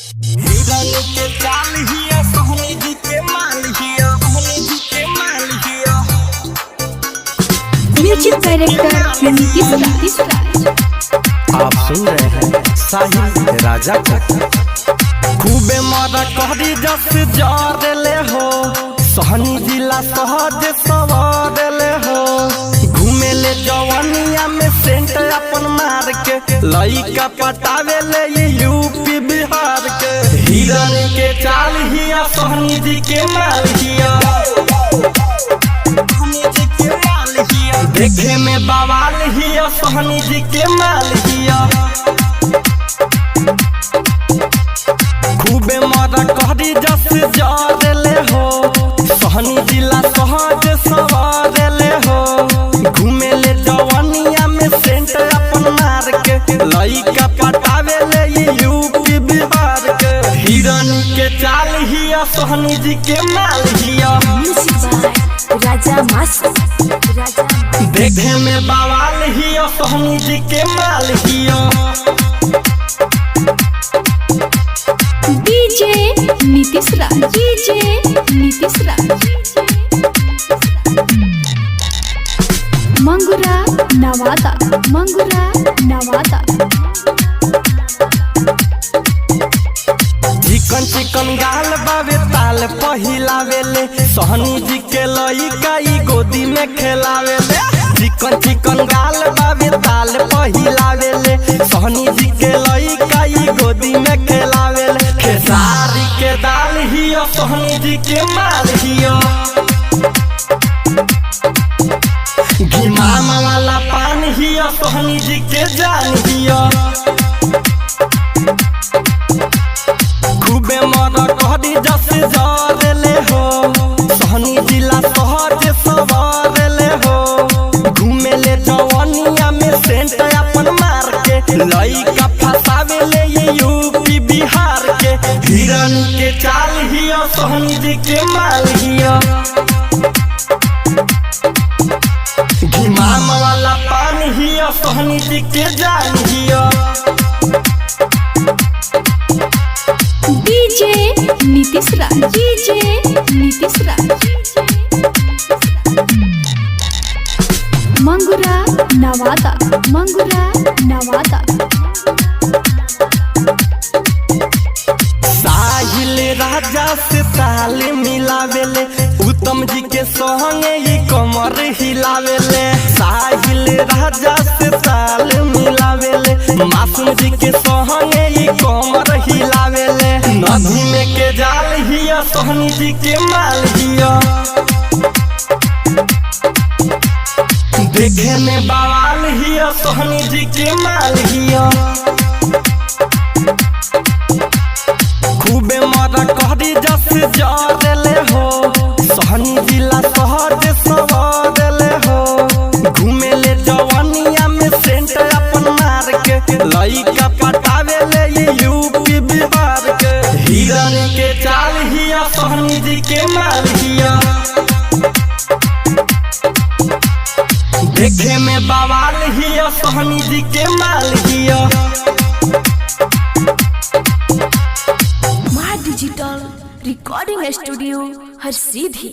हिरन के चाल हिया सोहनी जी के माल हिया सोहनी जी के माल हिया। म्यूजिक डायरेक्टर नीतीश राज। आप सुन रहे हैं साहिल राजा को। खूबे मारा कहरी जस जार ले हो, सोहनी जिला सहज सवार ले हो। घूमे ले जवानिया में सेंट अपन मार के, लइका पटावे ले ये यूपी बिहार के। हिरन के चाल हिया सोहनी जी के माल हिया, सोहनी जी के माल हिया। देखे में बवाल हिया सोहनी जी के माल हिया। खूबे मारा कहरी जस जार ले हो, सोहनी जिला सहज सवार ले हो। घूमे ले जवानिया में सेंट अपन मार के, लइका पटावे ले ये यूपी बिहार के। हिरन के चाल हिया सोहनी जी के माल हिया। राजा राजा देखे में बवाल हिया सोहनी जी के माल हिया। डीजे नीतीश राज। मंगुरा नवादा। चिकन चिकन गाल बावे ताल पहिलावे ले, सोहनी जी के लइका ई गोदी में खेलावे ले। चिकन चिकन गाल बावे ताल पहिलावे ले, सोहनी जी के लइका ई गोदी में खेलावे ले। खेसारी के दाल हियो सोहनी जी के माल हियो। घिमाम वाला पान हियो सोहनी जी के जान हियो। खूबे मारा कहरी जस जार ले हो, सोहनी जिला सहज सवार ले हो। घूमे ले जवानिया में सेंट अपन मार के, लइका फसावे ले ये यूपी बिहार के। हिरन के चाल हिया सोहनी जी के माल हिया। घिमाम वाला पान हिया सोहनी जी के जान हिया। डीजे नीतीश राज। मंगुरा नवादा। साहिल राजा से ताल मिलावेले, उत्तम जी के संगे ये कमर हिलावेले। साहिल राजा से ताल मिलावेले, मासूम जी के संगे ये कमर हिलावेले। नदी में के जाल हिया सोहनी जी के माल हिया। देखे में बवाल हिया सोहनी जी के माल हिया। खूबे मारा कहरी जस जार ले हो, सोहनी जिला सहज सवार ले हो। घूमे ले जवानिया में सेंट अपन मार के, लइका पटावे ले ये यूपी बिहार के। हिरन के चाल हिया सोहनी जी के माल हिया। देखे में बवाल हिया सोहनी जी के माल हिया। डिजिटल रिकॉर्डिंग स्टूडियो हर सीधी।